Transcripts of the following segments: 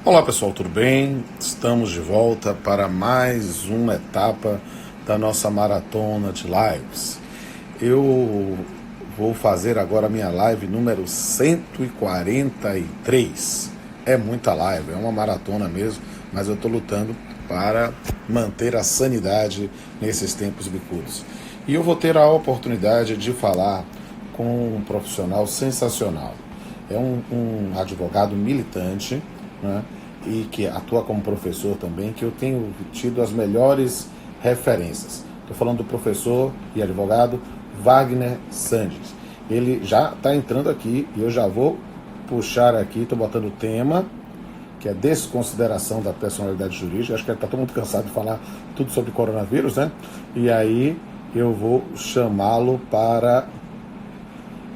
Olá pessoal, tudo bem? Estamos de volta para mais uma etapa da nossa maratona de lives. Eu vou fazer agora a minha live número 143. É muita live, é uma maratona mesmo, mas eu estou lutando para manter a sanidade nesses tempos bicudos. E eu vou ter a oportunidade de falar com um profissional sensacional. É um advogado militante, né, e que atua como professor também, que eu tenho tido as melhores referências. Estou falando do professor e advogado Wagner Sanches. Ele já está entrando aqui e eu já vou puxar aqui, estou botando o tema, que é desconsideração da personalidade jurídica. Acho que está todo mundo cansado de falar tudo sobre coronavírus, né? E aí eu vou chamá-lo para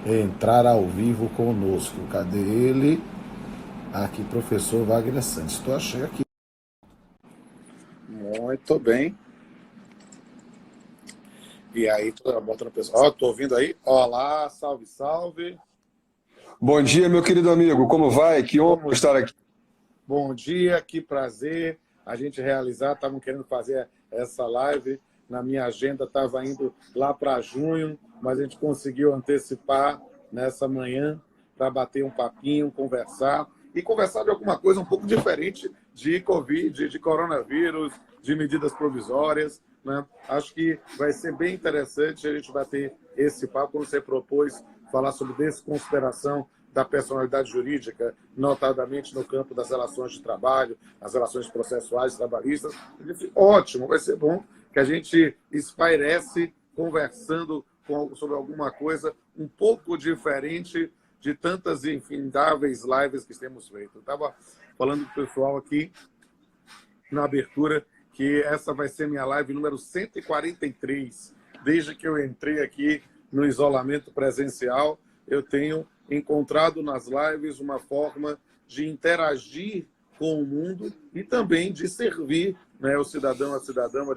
entrar ao vivo conosco. Cadê ele? Aqui, professor Wagner Sanches. Estou achando aqui. Muito bem. E aí, botando o pessoal. Ó, estou ouvindo aí. Olá, salve, salve. Bom dia, meu querido amigo. Como vai? Que honra estar aqui. Bom dia, que prazer a gente realizar. Estavam querendo fazer essa live. Na minha agenda estava indo lá para junho, mas a gente conseguiu antecipar nessa manhã para bater um papinho, conversar. E conversar de alguma coisa um pouco diferente de Covid, de coronavírus, de medidas provisórias, né? Acho que vai ser bem interessante a gente bater esse papo quando você propôs falar sobre desconsideração da personalidade jurídica, notadamente no campo das relações de trabalho, as relações processuais trabalhistas. Eu disse, ótimo, vai ser bom que a gente espairece conversando sobre alguma coisa um pouco diferente de tantas infindáveis lives que temos feito. Eu estava falando com o pessoal aqui na abertura que essa vai ser minha live número 143. Desde que eu entrei aqui no isolamento presencial, eu tenho encontrado nas lives uma forma de interagir com o mundo e também de servir, né, o cidadão, a cidadã, o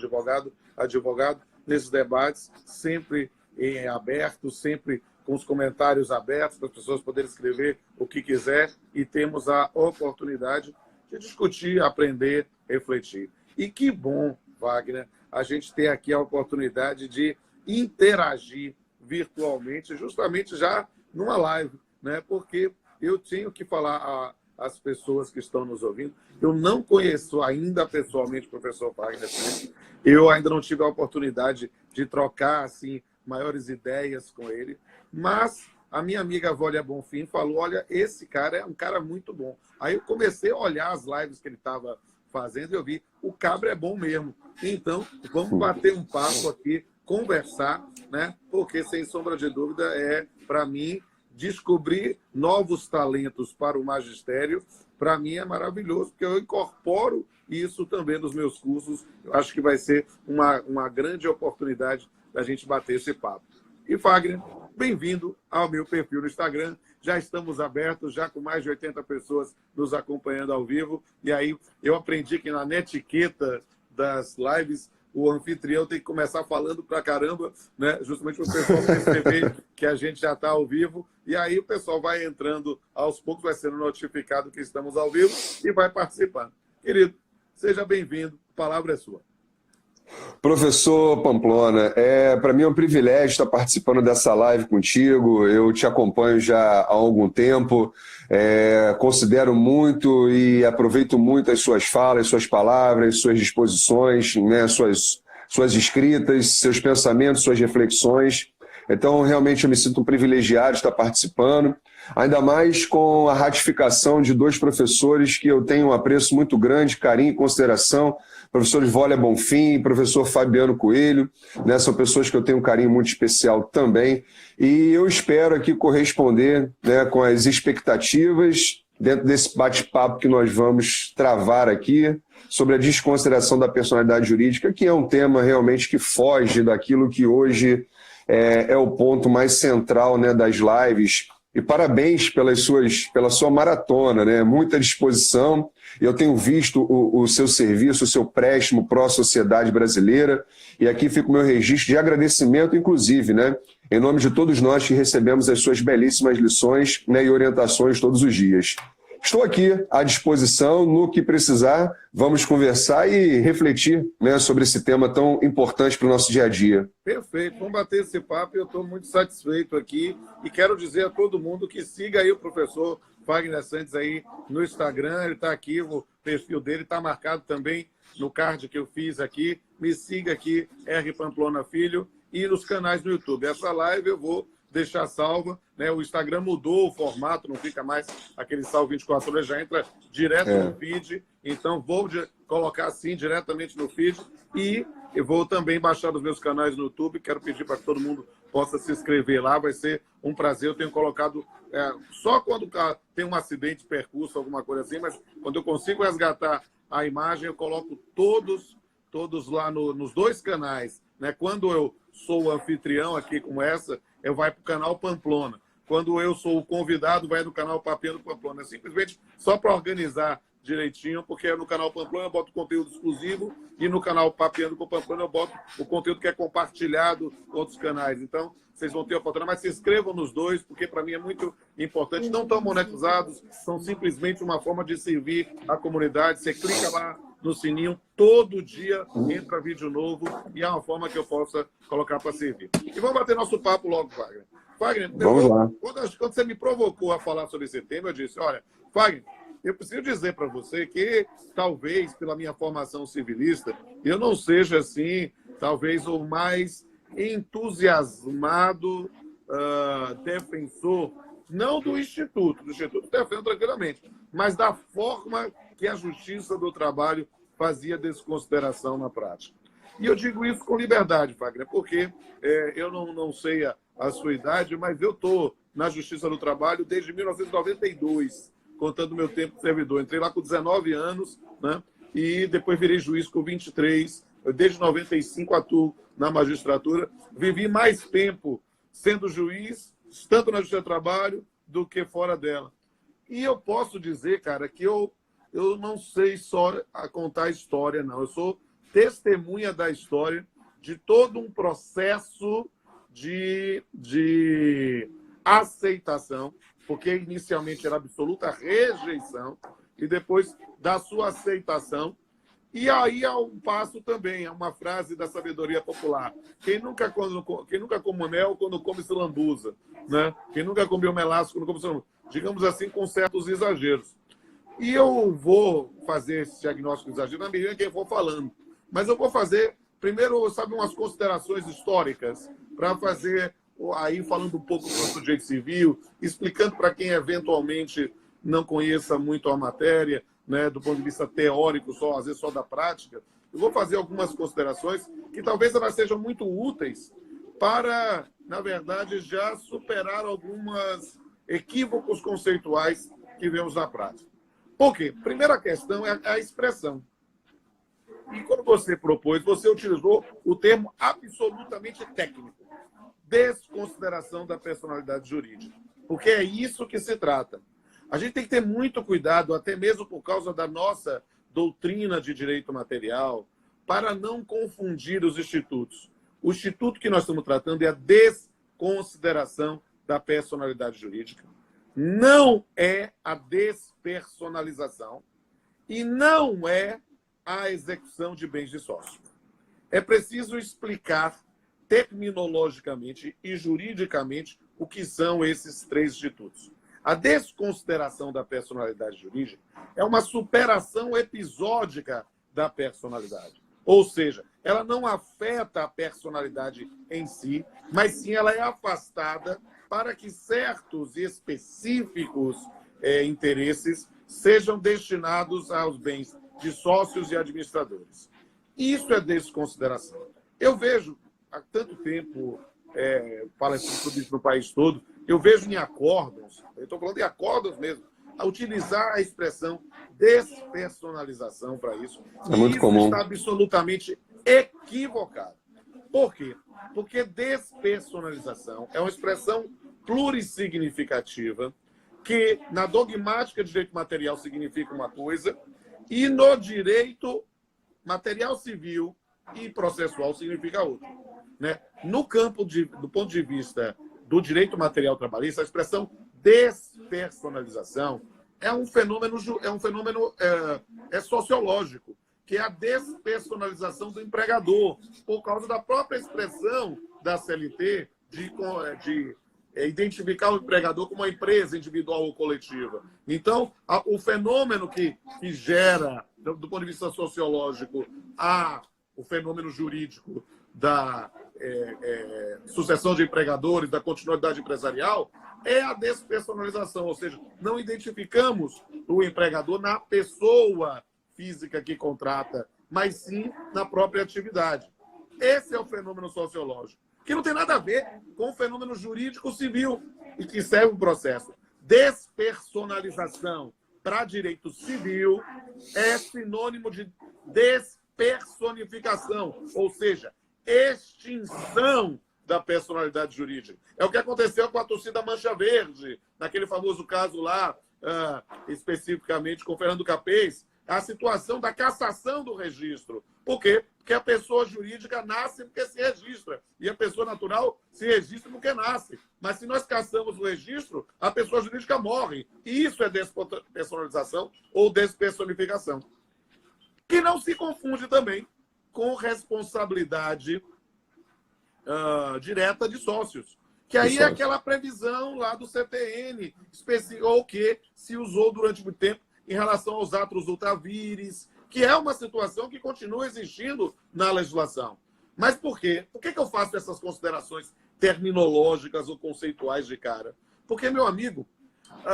advogado, nesses debates, sempre em aberto, sempre com os comentários abertos, para as pessoas poderem escrever o que quiser e temos a oportunidade de discutir, aprender, refletir. E que bom, Wagner, a gente ter aqui a oportunidade de interagir virtualmente, justamente já numa live, né? Porque eu tenho que falar às pessoas que estão nos ouvindo, eu não conheço ainda pessoalmente o professor Wagner, eu ainda não tive a oportunidade de trocar assim maiores ideias com ele, mas a minha amiga Vólia Bonfim falou, olha, esse cara é um cara muito bom. Aí eu comecei a olhar as lives que ele estava fazendo e eu vi, o cabra é bom mesmo. Então, vamos bater um papo aqui, conversar, né? Porque, sem sombra de dúvida, para mim, descobrir novos talentos para o magistério, para mim é maravilhoso, porque eu incorporo isso também nos meus cursos. Eu acho que vai ser uma grande oportunidade da gente bater esse papo. E, Wagner, bem-vindo ao meu perfil no Instagram. Já estamos abertos, já com mais de 80 pessoas nos acompanhando ao vivo. E aí eu aprendi que na netiqueta das lives, o anfitrião tem que começar falando pra caramba, né? Justamente para o pessoal perceber que a gente já está ao vivo. E aí o pessoal vai entrando aos poucos, vai sendo notificado que estamos ao vivo e vai participando. Querido, seja bem-vindo. A palavra é sua. Professor Pamplona, para mim é um privilégio estar participando dessa live contigo. Eu te acompanho já há algum tempo, considero muito e aproveito muito as suas falas, suas palavras, suas disposições, né, suas escritas, seus pensamentos, suas reflexões. Então, realmente, eu me sinto um privilegiado de estar participando, ainda mais com a ratificação de dois professores que eu tenho um apreço muito grande, carinho e consideração, professores Vólia Bonfim e professor Fabiano Coelho, né? São pessoas que eu tenho um carinho muito especial também, e eu espero aqui corresponder, né, com as expectativas dentro desse bate-papo que nós vamos travar aqui sobre a desconsideração da personalidade jurídica, que é um tema realmente que foge daquilo que hoje é o ponto mais central, né, das lives. E parabéns pela sua maratona, né? Muita disposição. Eu tenho visto o seu serviço, o seu préstimo pró-sociedade brasileira, e aqui fica o meu registro de agradecimento, inclusive, né? Em nome de todos nós que recebemos as suas belíssimas lições, né, e orientações todos os dias. estou aqui à disposição. No que precisar, vamos conversar e refletir, né, sobre esse tema tão importante para o nosso dia a dia. Perfeito, vamos bater esse papo. Eu estou muito satisfeito aqui e quero dizer a todo mundo que siga aí o professor Wagner Santos aí no Instagram. Ele está aqui, o perfil dele está marcado também no card que eu fiz aqui. Me siga aqui, R. Pamplona Filho, e nos canais do YouTube. Essa live eu vou deixar salva, né? O Instagram mudou o formato, não fica mais aquele salvo 24 horas, já entra direto no feed. Então, vou colocar assim diretamente no feed e eu vou também baixar os meus canais no YouTube. Quero pedir para que todo mundo possa se inscrever lá, vai ser um prazer. Eu tenho colocado, só quando tem um acidente, percurso, alguma coisa assim, mas quando eu consigo resgatar a imagem, eu coloco todos lá nos dois canais, né? Quando eu sou o anfitrião aqui como essa, eu vai para o canal Pamplona. Quando eu sou o convidado, vai no canal Papiando Pamplona. É simplesmente só para organizar direitinho, porque no canal Pamplona eu boto conteúdo exclusivo e no canal Papiando com Pamplona eu boto o conteúdo que é compartilhado com outros canais. Então, vocês vão ter a oportunidade, mas se inscrevam nos dois, porque para mim é muito importante. Não estão monetizados, são simplesmente uma forma de servir a comunidade. Você clica lá no sininho, todo dia entra vídeo novo e é uma forma que eu possa colocar para servir. E vamos bater nosso papo logo, Wagner. Wagner, vamos lá. Quando você me provocou a falar sobre esse tema, eu disse, olha, Wagner, eu preciso dizer para você que talvez, pela minha formação civilista, eu não seja, assim, talvez o mais entusiasmado defensor, não do Instituto defendo tranquilamente, mas da forma que a Justiça do Trabalho fazia desconsideração na prática. E eu digo isso com liberdade, Wagner, porque eu não sei a sua idade, mas eu estou na Justiça do Trabalho desde 1992, contando meu tempo de servidor. Entrei lá com 19 anos, né? E depois virei juiz com 23. Eu, desde 95 atuo na magistratura. Vivi mais tempo sendo juiz, tanto na Justiça do Trabalho, do que fora dela. E eu posso dizer, cara, que eu não sei só contar a história, não. Eu sou testemunha da história de todo um processo de aceitação, porque inicialmente era absoluta rejeição, e depois da sua aceitação. E aí há um passo também, é uma frase da sabedoria popular. Quem nunca come mel quando come se lambuza, né? Quem nunca comeu melaço quando come se lambuza. Digamos assim, com certos exageros. E eu vou fazer esse diagnóstico de exagero na medida que eu for falando. Mas eu vou fazer, primeiro, sabe, umas considerações históricas, para fazer, aí falando um pouco sobre o direito civil, explicando para quem eventualmente não conheça muito a matéria, né, do ponto de vista teórico, às vezes só da prática. Eu vou fazer algumas considerações que talvez elas sejam muito úteis para, na verdade, já superar alguns equívocos conceituais que vemos na prática. Por quê? Primeira questão é a expressão. E quando você propôs, você utilizou o termo absolutamente técnico, desconsideração da personalidade jurídica, porque é isso que se trata. A gente tem que ter muito cuidado, até mesmo por causa da nossa doutrina de direito material, para não confundir os institutos. O instituto que nós estamos tratando é a desconsideração da personalidade jurídica. Não é a despersonalização e não é a execução de bens de sócio. É preciso explicar terminologicamente e juridicamente o que são esses três institutos. A desconsideração da personalidade jurídica é uma superação episódica da personalidade. Ou seja, ela não afeta a personalidade em si, mas sim ela é afastada para que certos e específicos interesses sejam destinados aos bens de sócios e administradores. Isso é desconsideração. Eu vejo, há tanto tempo, palestrando sobre isso no país todo, eu vejo em acórdãos, eu estou falando de acórdãos mesmo, a utilizar a expressão despersonalização para isso. É muito comum. Está absolutamente equivocado. Por quê? Porque despersonalização é uma expressão plurissignificativa que, na dogmática de direito material, significa uma coisa e no direito material civil e processual significa outra. Né? No campo, do ponto de vista do direito material trabalhista, a expressão despersonalização é sociológico, que é a despersonalização do empregador, por causa da própria expressão da CLT de identificar o empregador como uma empresa individual ou coletiva. Então, o fenômeno que gera, do ponto de vista sociológico, o fenômeno jurídico da sucessão de empregadores, da continuidade empresarial, é a despersonalização, ou seja, não identificamos o empregador na pessoa física que contrata, mas sim na própria atividade. Esse é o fenômeno sociológico, que não tem nada a ver com o fenômeno jurídico civil e que serve o processo. Despersonalização para direito civil é sinônimo de despersonificação, ou seja, extinção da personalidade jurídica. É o que aconteceu com a torcida Mancha Verde, naquele famoso caso lá, especificamente com Fernando Capês, a situação da cassação do registro. Por quê? Porque a pessoa jurídica nasce porque se registra. E a pessoa natural se registra porque nasce. Mas se nós cassamos o registro, a pessoa jurídica morre. E isso é despersonalização ou despersonificação. Que não se confunde também com responsabilidade direta de sócios. Que aí é aquela previsão lá do CTN, ou que se usou durante muito tempo em relação aos atos ultravires, que é uma situação que continua existindo na legislação. Mas por quê? Por que eu faço essas considerações terminológicas ou conceituais de cara? Porque, meu amigo,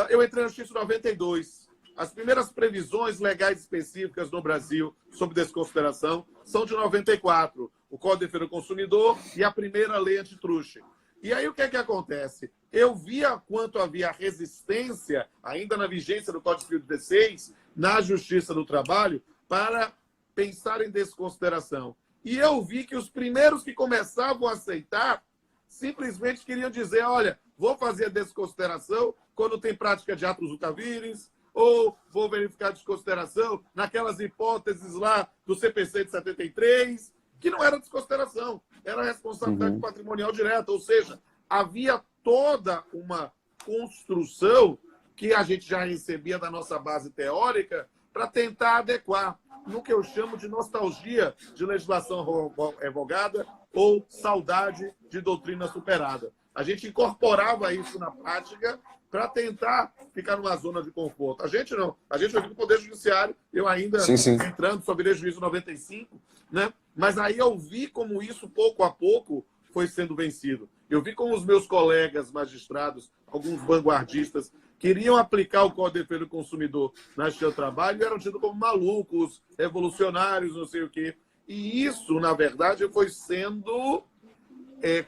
eu entrei na Justiça em 92. As primeiras previsões legais específicas no Brasil sobre desconsideração são de 94. O Código de Defesa do Consumidor e a primeira lei antitruste. E aí o que é que acontece? Eu via quanto havia resistência, ainda na vigência do Código Civil de 16, na Justiça do Trabalho, para pensar em desconsideração. E eu vi que os primeiros que começavam a aceitar simplesmente queriam dizer, olha, vou fazer a desconsideração quando tem prática de atos ultravires, ou vou verificar a desconsideração naquelas hipóteses lá do CPC de 73, que não era desconsideração, era responsabilidade patrimonial direta, ou seja, havia toda uma construção que a gente já recebia da nossa base teórica para tentar adequar no que eu chamo de nostalgia de legislação revogada ou saudade de doutrina superada. A gente incorporava isso na prática para tentar ficar numa zona de conforto. A gente não. A gente ouviu o Poder Judiciário, eu ainda entrando, só virei juiz em 95, né? Mas aí eu vi como isso, pouco a pouco, foi sendo vencido. Eu vi como os meus colegas magistrados, alguns vanguardistas, queriam aplicar o Código de Defesa do Consumidor na Justiça do Trabalho e eram tidos como malucos, revolucionários, não sei o quê. E isso, na verdade, foi sendo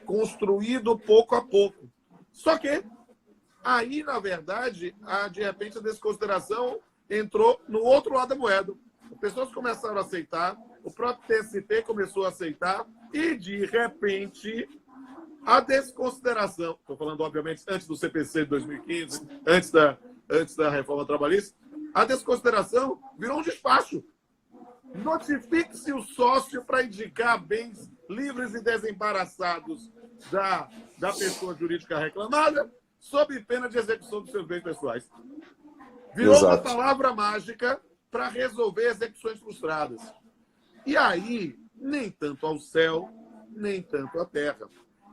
construído pouco a pouco. Só que aí, na verdade, de repente, a desconsideração entrou no outro lado da moeda. As pessoas começaram a aceitar, o próprio TST começou a aceitar, e, de repente, a desconsideração, estou falando, obviamente, antes do CPC de 2015, antes da reforma trabalhista, a desconsideração virou um despacho. Notifique-se o sócio para indicar bens livres e desembaraçados da pessoa jurídica reclamada, sob pena de execução dos seus bens pessoais. Virou uma palavra mágica para resolver execuções frustradas. E aí, nem tanto ao céu, nem tanto à terra.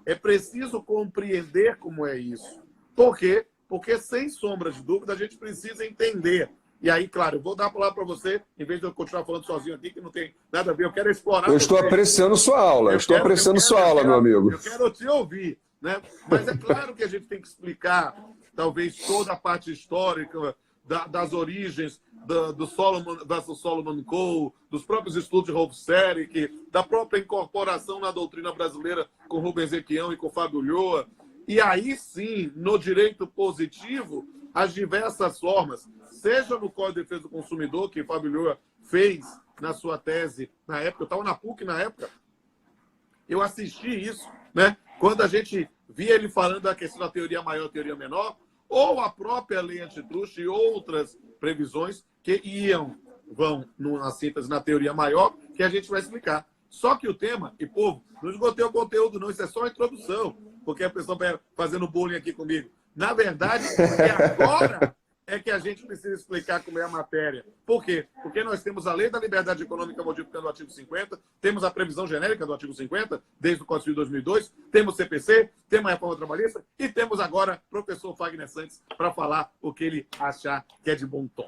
É preciso compreender como é isso. Por quê? Porque, sem sombra de dúvida, a gente precisa entender. E aí, claro, eu vou dar a palavra para você, em vez de eu continuar falando sozinho aqui, que não tem nada a ver, eu quero explorar. Eu estou apreciando sua aula, estou apreciando sua aula, meu amigo. Eu quero te ouvir, né? Mas é claro que a gente tem que explicar, talvez, toda a parte histórica das origens do Solomon Coe, dos próprios estudos de Rolf Serig, da própria incorporação na doutrina brasileira com Rubens Equião e com Fábio Ulloa. E aí sim, no direito positivo, as diversas formas, seja no Código de Defesa do Consumidor, que Fábio Ulloa fez na sua tese na época, eu estava na PUC na época, eu assisti isso, né? Quando a gente via ele falando da questão da teoria maior e teoria menor, ou a própria lei antitruste e outras previsões que vão na síntese, na teoria maior, que a gente vai explicar. Só que o tema, e povo, não esgotei o conteúdo não, isso é só a introdução, porque a pessoa vai fazendo bullying aqui comigo. Na verdade, é agora é que a gente precisa explicar como é a matéria. Por quê? Porque nós temos a Lei da Liberdade Econômica modificando o artigo 50, temos a previsão genérica do artigo 50, desde o Código Civil de 2002, temos o CPC, temos a reforma trabalhista e temos agora o professor Fagner Santos para falar o que ele achar que é de bom tom.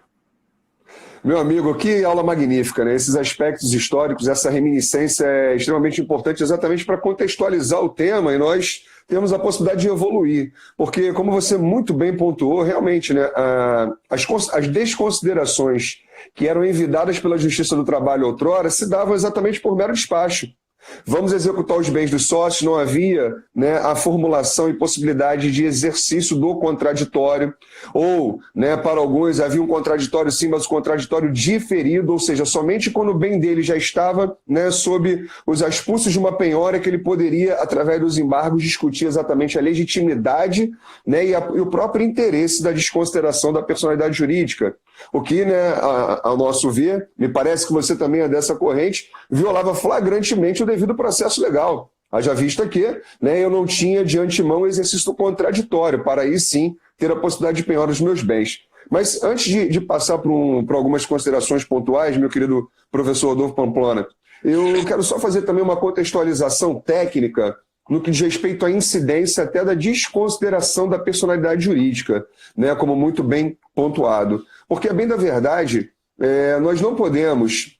Meu amigo, que aula magnífica, né? Esses aspectos históricos, essa reminiscência é extremamente importante exatamente para contextualizar o tema e nós temos a possibilidade de evoluir. Porque, como você muito bem pontuou, realmente, né, as desconsiderações que eram envidadas pela Justiça do Trabalho outrora se davam exatamente por mero despacho. Vamos executar os bens dos sócios, não havia, né, a formulação e possibilidade de exercício do contraditório, ou, né, para alguns havia um contraditório sim, mas o contraditório diferido, ou seja, somente quando o bem dele já estava, né, sob os auspícios de uma penhora que ele poderia, através dos embargos, discutir exatamente a legitimidade, né, e o próprio interesse da desconsideração da personalidade jurídica. O que, né, ao nosso ver, me parece que você também é dessa corrente, violava flagrantemente o devido processo legal. Haja vista que, né, eu não tinha de antemão o exercício do contraditório, para aí sim ter a possibilidade de penhora os meus bens. Mas antes de passar por algumas considerações pontuais, meu querido professor Rodolfo Pamplona, eu quero só fazer também uma contextualização técnica no que diz respeito à incidência até da desconsideração da personalidade jurídica, né, como muito bem pontuado. Porque, a bem da verdade, nós não podemos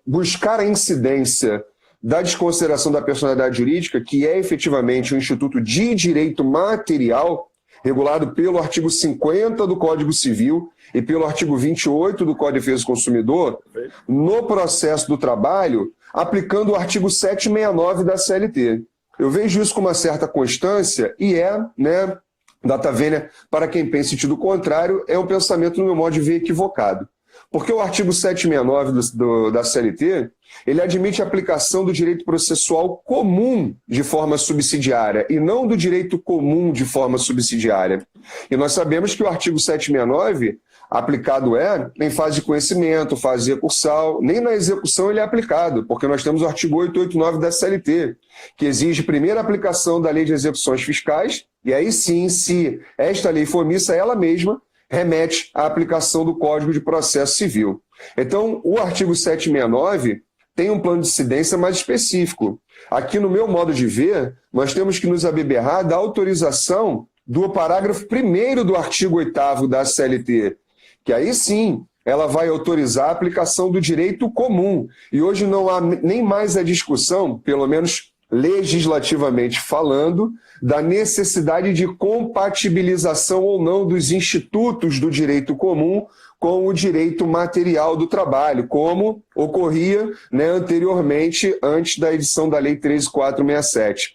buscar a incidência da desconsideração da personalidade jurídica, que é efetivamente um instituto de direito material, regulado pelo artigo 50 do Código Civil e pelo artigo 28 do Código de Defesa do Consumidor, no processo do trabalho, aplicando o artigo 769 da CLT. Eu vejo isso com uma certa constância e né, data vênia, para quem pensa em sentido contrário, é um pensamento, no meu modo de ver, equivocado. Porque o artigo 769 da CLT, ele admite a aplicação do direito processual comum de forma subsidiária e não do direito comum de forma subsidiária. E nós sabemos que o artigo 769, aplicado em fase de conhecimento, fase recursal, nem na execução ele é aplicado, porque nós temos o artigo 889 da CLT, que exige primeira aplicação da Lei de Execuções Fiscais, e aí sim, se esta lei for omissa, ela mesma remete à aplicação do Código de Processo Civil. Então, o artigo 769 tem um plano de incidência mais específico. Aqui, no meu modo de ver, nós temos que nos abeberrar da autorização do parágrafo 1º do artigo 8º da CLT, que aí sim ela vai autorizar a aplicação do direito comum. E hoje não há nem mais a discussão, pelo menos legislativamente falando, da necessidade de compatibilização ou não dos institutos do direito comum com o direito material do trabalho, como ocorria, né, anteriormente, antes da edição da Lei 13.467,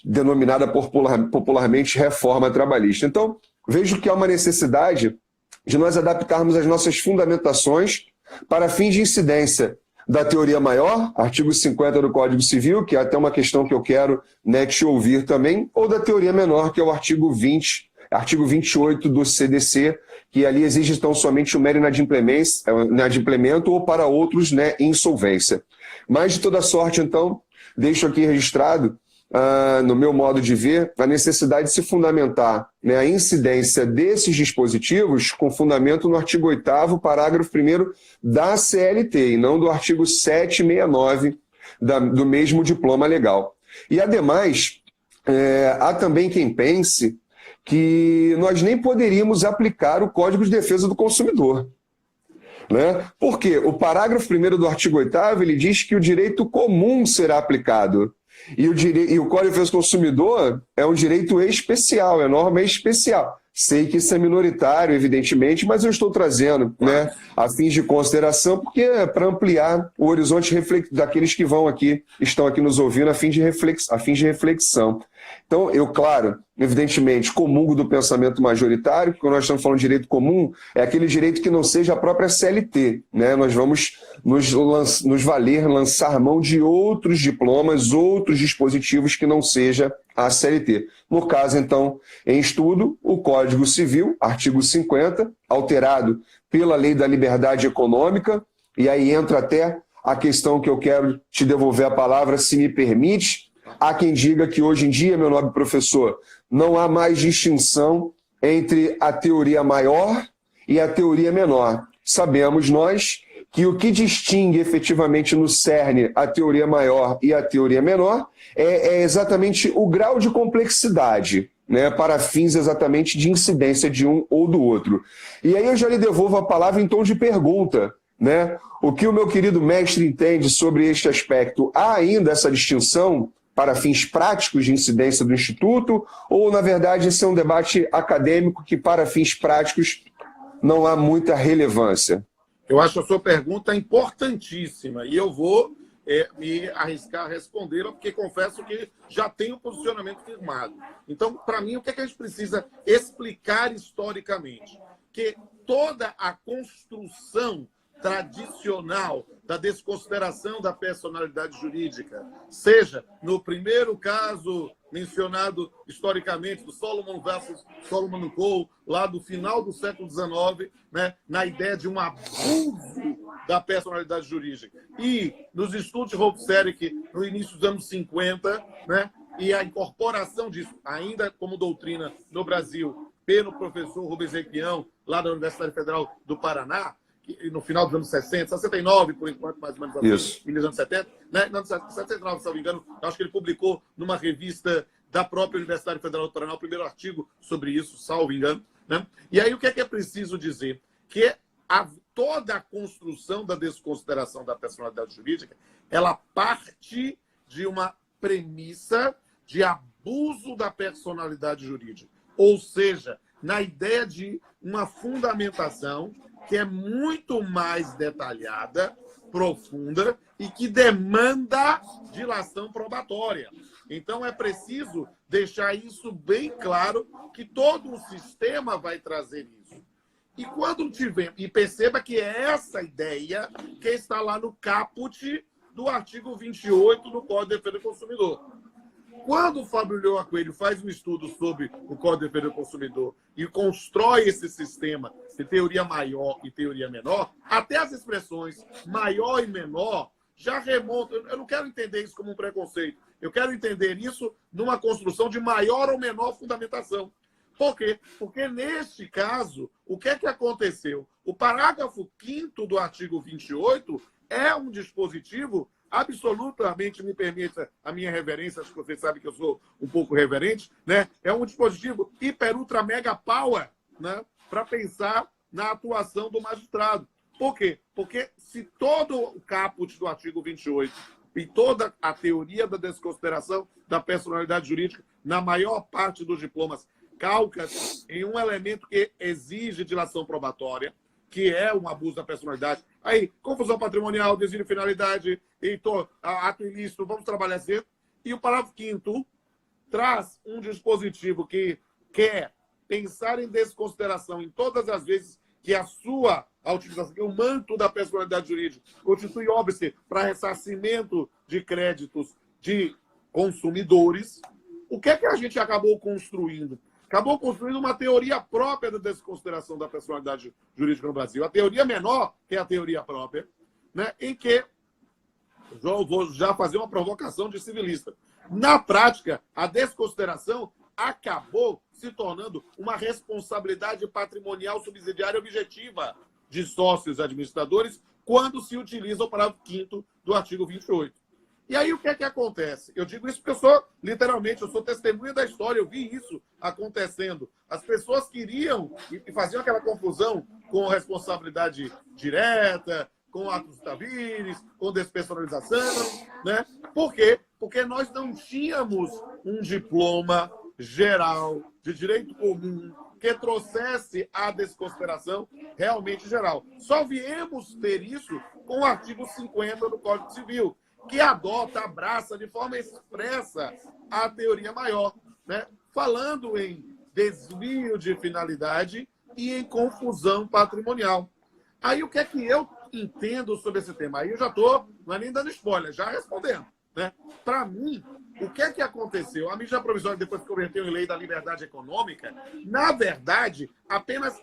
denominada popularmente Reforma Trabalhista. Então, vejo que há uma necessidade de nós adaptarmos as nossas fundamentações para fins de incidência da teoria maior, artigo 50 do Código Civil, que é até uma questão que eu quero, né, te ouvir também, ou da teoria menor, que é o artigo 28 do CDC, que ali exige então somente o mero inadimplemento ou para outros, né, insolvência. Mas, de toda sorte, então, deixo aqui registrado, no meu modo de ver, a necessidade de se fundamentar, né, a incidência desses dispositivos com fundamento no artigo 8º, parágrafo 1º da CLT, e não do artigo 769 do mesmo diploma legal. E, ademais, há também quem pense que nós nem poderíamos aplicar o Código de Defesa do Consumidor. Né? Porque o parágrafo 1º do artigo 8º, ele diz que o direito comum será aplicado. E o Código de Defesa do Consumidor é um direito especial, é norma especial. Sei que isso é minoritário, evidentemente, mas eu estou trazendo, né, a fins de consideração, porque é para ampliar o horizonte daqueles que estão aqui nos ouvindo, a fim de reflexão. Então, eu, claro, evidentemente, comungo do pensamento majoritário, porque quando nós estamos falando de direito comum, é aquele direito que não seja a própria CLT. Né? Nós vamos nos valer, lançar mão de outros diplomas, outros dispositivos que não seja a CLT. No caso, então, em estudo, o Código Civil, artigo 50, alterado pela Lei da Liberdade Econômica, e aí entra até a questão que eu quero te devolver a palavra, se me permite. Há quem diga que hoje em dia, meu nobre professor, não há mais distinção entre a teoria maior e a teoria menor. Sabemos nós que o que distingue efetivamente no cerne a teoria maior e a teoria menor é exatamente o grau de complexidade, né, para fins exatamente de incidência de um ou do outro. E aí eu já lhe devolvo a palavra em tom de pergunta, né? O que o meu querido mestre entende sobre este aspecto? Há ainda essa distinção para fins práticos de incidência do Instituto, ou, na verdade, esse é um debate acadêmico que, para fins práticos, não há muita relevância? Eu acho a sua pergunta importantíssima e eu vou me arriscar a respondê-la, porque confesso que já tenho um posicionamento firmado. Então, para mim, o que é que a gente precisa explicar historicamente? Que toda a construção tradicional da desconsideração da personalidade jurídica, seja no primeiro caso mencionado historicamente, do Solomon versus Solomon Cole, lá do final do século XIX, né, na ideia de um abuso da personalidade jurídica. E nos estudos de Rolf Serig, no início dos anos 50, né, e a incorporação disso, ainda como doutrina no Brasil, pelo professor Rubens Requião, lá da Universidade Federal do Paraná, no final dos anos 60, 69, por enquanto, mais ou menos, assim, nos anos 70, né? Nos anos 79, se não me engano, acho que ele publicou numa revista da própria Universidade Federal do Paraná o primeiro artigo sobre isso, salvo engano, né? E aí o que é preciso dizer? Que toda a construção da desconsideração da personalidade jurídica, ela parte de uma premissa de abuso da personalidade jurídica, ou seja, na ideia de uma fundamentação que é muito mais detalhada, profunda e que demanda dilação probatória. Então, é preciso deixar isso bem claro, que todo o sistema vai trazer isso. E quando tiver, e perceba que é essa ideia que está lá no caput do artigo 28 do Código de Defesa do Consumidor. Quando o Fábio Lyoa Coelho faz um estudo sobre o Código de Defesa do Consumidor e constrói esse sistema de teoria maior e teoria menor, até as expressões maior e menor já remontam. Eu não quero entender isso como um preconceito. Eu quero entender isso numa construção de maior ou menor fundamentação. Por quê? Porque, neste caso, o que é que aconteceu? O parágrafo 5º do artigo 28 é um dispositivo absolutamente, me permita a minha reverência, acho que vocês sabem que eu sou um pouco reverente, né? É um dispositivo hiper, ultra, mega power, né? Para pensar na atuação do magistrado. Por quê? Porque se todo o caput do artigo 28 e toda a teoria da desconsideração da personalidade jurídica, na maior parte dos diplomas, calca em um elemento que exige dilação probatória, que é um abuso da personalidade. Aí, confusão patrimonial, desvio de finalidade, ato ilícito, vamos trabalhar assim. E o parágrafo 5º traz um dispositivo que quer pensar em desconsideração em todas as vezes que a utilização, que o manto da personalidade jurídica constitui óbice para ressarcimento de créditos de consumidores. O que é que a gente acabou construindo? Acabou construindo uma teoria própria da desconsideração da personalidade jurídica no Brasil. A teoria menor, que é a teoria própria, né, em que, vou já fazer uma provocação de civilista. Na prática, a desconsideração acabou se tornando uma responsabilidade patrimonial subsidiária objetiva de sócios administradores quando se utiliza o parágrafo 5º do artigo 28. E aí o que é que acontece? Eu digo isso porque eu sou testemunha da história, eu vi isso acontecendo. As pessoas queriam e faziam aquela confusão com responsabilidade direta, com atos tabires, com despersonalização, né? Por quê? Porque nós não tínhamos um diploma geral de direito comum que trouxesse a desconsideração realmente geral. Só viemos ter isso com o artigo 50 do Código Civil, que adota, abraça de forma expressa a teoria maior, né? Falando em desvio de finalidade e em confusão patrimonial. Aí o que é que eu entendo sobre esse tema? Aí eu já estou, não é nem dando spoiler, já respondendo, né? Para mim, o que é que aconteceu? A medida provisória, depois que converteu em lei da liberdade econômica, na verdade, apenas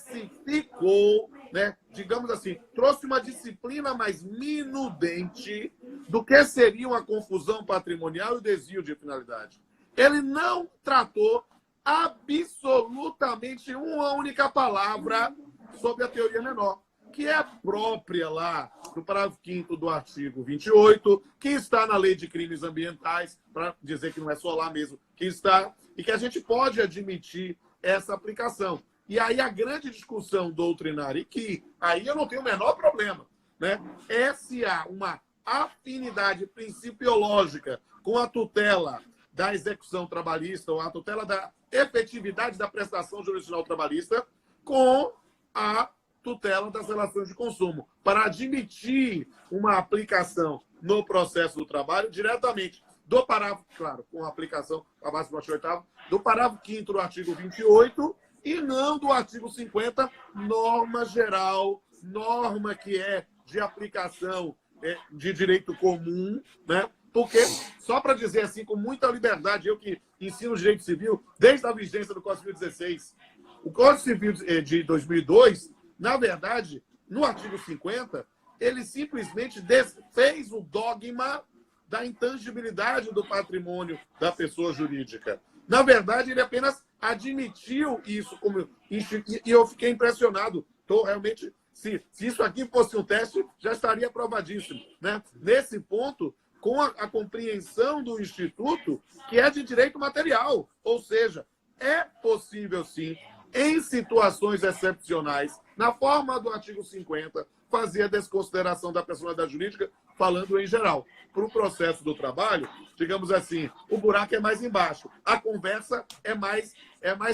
especificou, né, digamos assim, trouxe uma disciplina mais minudente do que seria uma confusão patrimonial e o desvio de finalidade. Ele não tratou absolutamente uma única palavra sobre a teoria menor, que é a própria lá do parágrafo 5º do artigo 28, que está na Lei de Crimes Ambientais, para dizer que não é só lá mesmo que está, e que a gente pode admitir essa aplicação. E aí a grande discussão doutrinária, e que aí eu não tenho o menor problema, né? É se há uma afinidade principiológica com a tutela da execução trabalhista ou a tutela da efetividade da prestação jurisdicional trabalhista com a tutela das relações de consumo, para admitir uma aplicação no processo do trabalho diretamente do parágrafo, claro, com a aplicação, a base do artigo 8º, do parágrafo 5º do artigo 28 e não do artigo 50, norma geral, norma que é de aplicação de direito comum, né? Porque, só para dizer assim, com muita liberdade, eu que ensino direito civil desde a vigência do Código Civil 16, o Código Civil de 2002, na verdade, no artigo 50, ele simplesmente desfez o dogma da intangibilidade do patrimônio da pessoa jurídica. Na verdade, ele apenas admitiu isso como... E eu fiquei impressionado. Estou realmente... Se isso aqui fosse um teste, já estaria aprovadíssimo, né? Nesse ponto, com a compreensão do Instituto, que é de direito material. Ou seja, é possível, sim, em situações excepcionais, na forma do artigo 50, fazer a desconsideração da personalidade jurídica, falando em geral. Para o processo do trabalho, digamos assim, o buraco é mais embaixo, a conversa é mais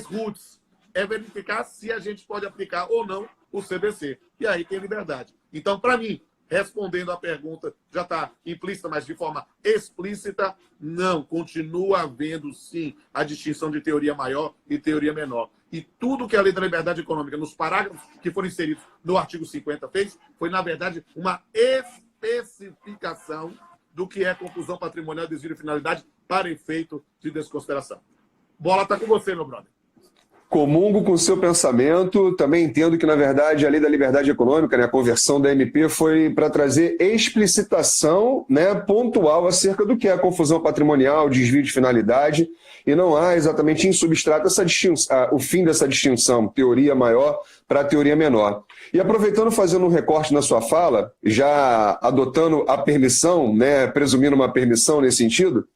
roots, é verificar se a gente pode aplicar ou não o CBC. E aí tem liberdade. Então, para mim, respondendo à pergunta, já está implícita, mas de forma explícita, não. Continua havendo, sim, a distinção de teoria maior e teoria menor. E tudo que a Lei da Liberdade Econômica, nos parágrafos que foram inseridos no artigo 50, fez, foi, na verdade, uma especificação do que é confusão patrimonial, desvio de finalidade para efeito de desconsideração. Bola está com você, meu brother. Comungo com o seu pensamento, também entendo que, na verdade, a Lei da Liberdade Econômica, né, a conversão da MP, foi para trazer explicitação, né, pontual acerca do que é a confusão patrimonial, desvio de finalidade, e não há exatamente em substrato essa distinção, o fim dessa distinção, teoria maior para teoria menor. E aproveitando, fazendo um recorte na sua fala, já adotando a permissão, né, presumindo uma permissão nesse sentido,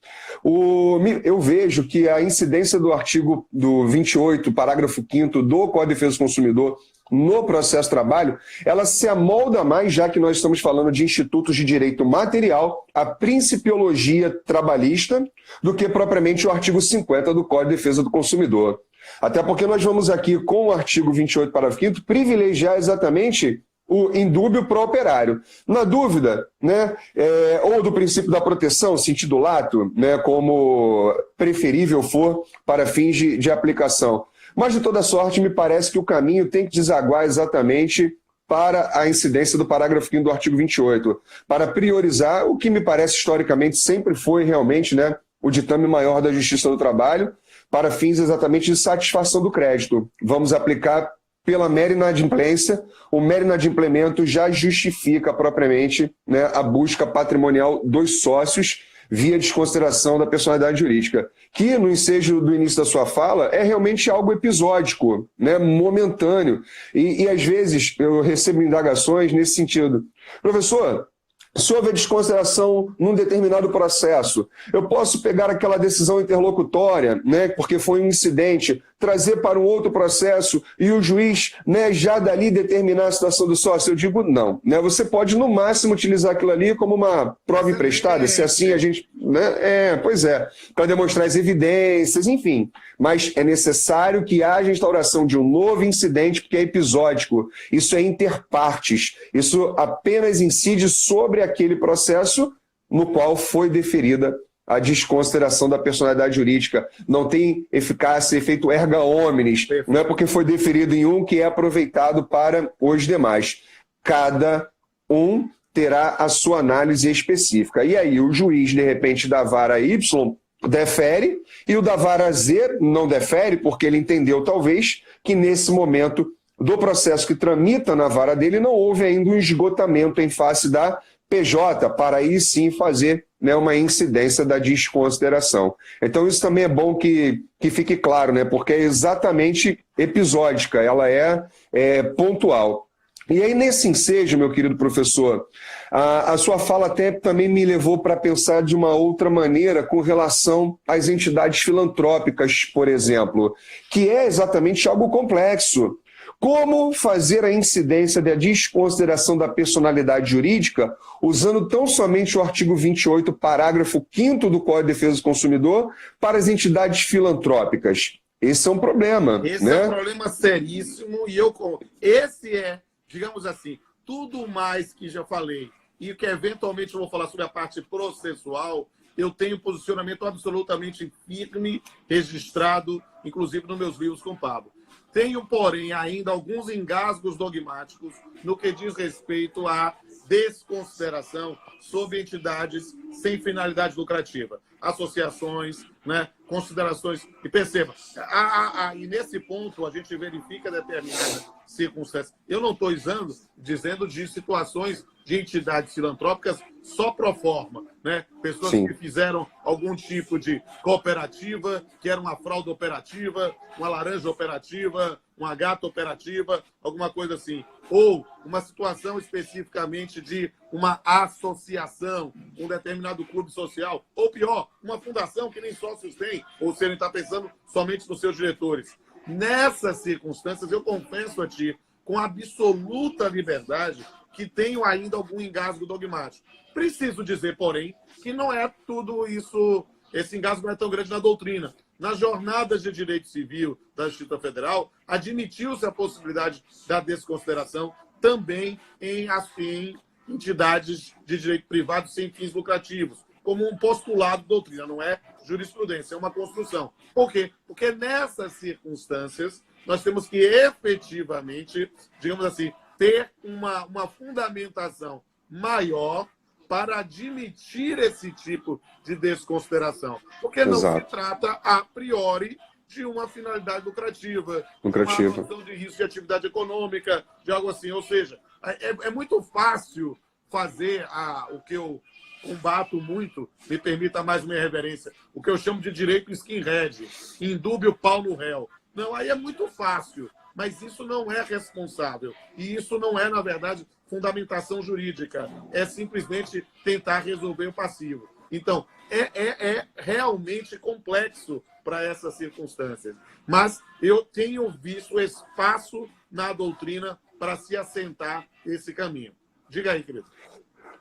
eu vejo que a incidência do artigo do 28, parágrafo 5º do Código de Defesa do Consumidor no processo de trabalho, ela se amolda mais, já que nós estamos falando de institutos de direito material, a principiologia trabalhista, do que propriamente o artigo 50 do Código de Defesa do Consumidor. Até porque nós vamos aqui, com o artigo 28, parágrafo 5º, privilegiar exatamente o indúbio pro operário. Na dúvida, né, ou do princípio da proteção, sentido lato, né, como preferível for para fins de aplicação. Mas, de toda sorte, me parece que o caminho tem que desaguar exatamente para a incidência do parágrafo 5º do artigo 28, para priorizar o que me parece historicamente sempre foi realmente, né, o ditame maior da Justiça do Trabalho, para fins exatamente de satisfação do crédito. Vamos aplicar pela mera inadimplência, o mero inadimplemento já justifica propriamente, né, a busca patrimonial dos sócios via desconsideração da personalidade jurídica, que no ensejo do início da sua fala é realmente algo episódico, né, momentâneo. E às vezes eu recebo indagações nesse sentido. Professor, se houver desconsideração num determinado processo, eu posso pegar aquela decisão interlocutória, né, porque foi um incidente, trazer para um outro processo e o juiz, né, já dali determinar a situação do sócio? Eu digo não. Né, você pode, no máximo, utilizar aquilo ali como uma prova emprestada, se assim a gente... Né, para demonstrar as evidências, enfim. Mas é necessário que haja instauração de um novo incidente, porque é episódico. Isso é interpartes. Isso apenas incide sobre aquele processo no qual foi deferida a desconsideração da personalidade jurídica. Não tem eficácia, efeito erga omnes. Não é porque foi deferido em um que é aproveitado para os demais. Cada um terá a sua análise específica. E aí o juiz, de repente, da vara Y defere, e o da vara Z não defere, porque ele entendeu, talvez, que nesse momento do processo que tramita na vara dele não houve ainda um esgotamento em face da PJ, para aí sim fazer né, uma incidência da desconsideração. Então, isso também é bom que fique claro, né, porque é exatamente episódica, ela é pontual. E aí, nesse ensejo, meu querido professor, a sua fala até também me levou para pensar de uma outra maneira com relação às entidades filantrópicas, por exemplo, que é exatamente algo complexo. Como fazer a incidência da desconsideração da personalidade jurídica usando tão somente o artigo 28, parágrafo 5º do Código de Defesa do Consumidor para as entidades filantrópicas? Esse é um problema. Esse né? é um problema seríssimo e esse é, digamos assim, tudo mais que já falei e que eventualmente eu vou falar sobre a parte processual, eu tenho posicionamento absolutamente firme, registrado, inclusive nos meus livros com o Pablo. Tenho, porém, ainda alguns engasgos dogmáticos no que diz respeito à desconsideração sobre entidades sem finalidade lucrativa, associações, né, considerações. E perceba, e nesse ponto a gente verifica determinadas circunstâncias. Eu não estou dizendo de situações de entidades filantrópicas só pro forma, né? Pessoas Sim. que fizeram algum tipo de cooperativa, que era uma fralda operativa, uma laranja operativa, uma gata operativa, alguma coisa assim. Ou uma situação especificamente de uma associação, um determinado clube social, ou pior, uma fundação que nem sócios tem, ou se ele está pensando somente nos seus diretores. Nessas circunstâncias, eu confesso a ti, com absoluta liberdade, que tenho ainda algum engasgo dogmático. Preciso dizer, porém, que não é tudo isso, esse engasgo não é tão grande na doutrina. Nas jornadas de direito civil da Justiça Federal, admitiu-se a possibilidade da desconsideração também em entidades de direito privado sem fins lucrativos, como um postulado de doutrina, não é jurisprudência, é uma construção. Por quê? Porque nessas circunstâncias nós temos que efetivamente, digamos assim, ter uma fundamentação maior para admitir esse tipo de desconsideração. Porque não se trata, a priori, de uma finalidade lucrativa, uma ação de risco de atividade econômica, de algo assim. Ou seja, é muito fácil fazer o que eu combato muito, me permita mais uma reverência, o que eu chamo de direito skinhead, indúbio pau no réu. Não, aí é muito fácil, mas isso não é responsável. E isso não é, na verdade, fundamentação jurídica. É simplesmente tentar resolver o passivo. Então, é realmente complexo para essas circunstâncias. Mas eu tenho visto espaço na doutrina para se assentar esse caminho. Diga aí, querido.